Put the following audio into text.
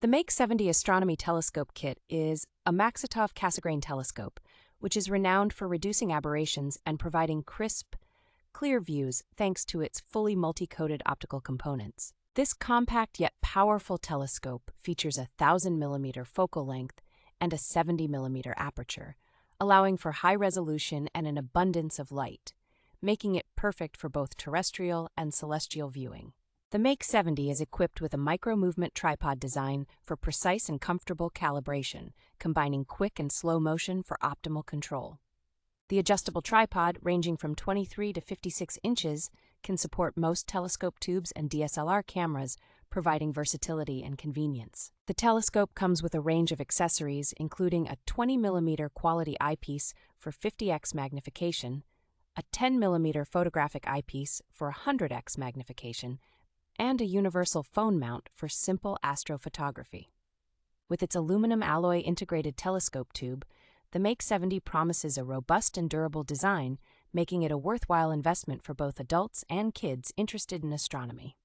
The Mak70 Astronomy Telescope Kit is a Maksutov-Cassegrain telescope, which is renowned for reducing aberrations and providing crisp, clear views thanks to its fully multi-coated optical components. This compact yet powerful telescope features a 1,000 mm focal length and a 70 mm aperture, allowing for high resolution and an abundance of light, making it perfect for both terrestrial and celestial viewing. The Mak70 is equipped with a micro-movement tripod design for precise and comfortable calibration, combining quick and slow motion for optimal control. The adjustable tripod, ranging from 23 to 56 inches, can support most telescope tubes and DSLR cameras, providing versatility and convenience. The telescope comes with a range of accessories, including a 20 mm quality eyepiece for 50x magnification, a 10 mm photographic eyepiece for 100x magnification, and a universal phone mount for simple astrophotography. With its aluminum alloy integrated telescope tube, the Mak70 promises a robust and durable design, making it a worthwhile investment for both adults and kids interested in astronomy.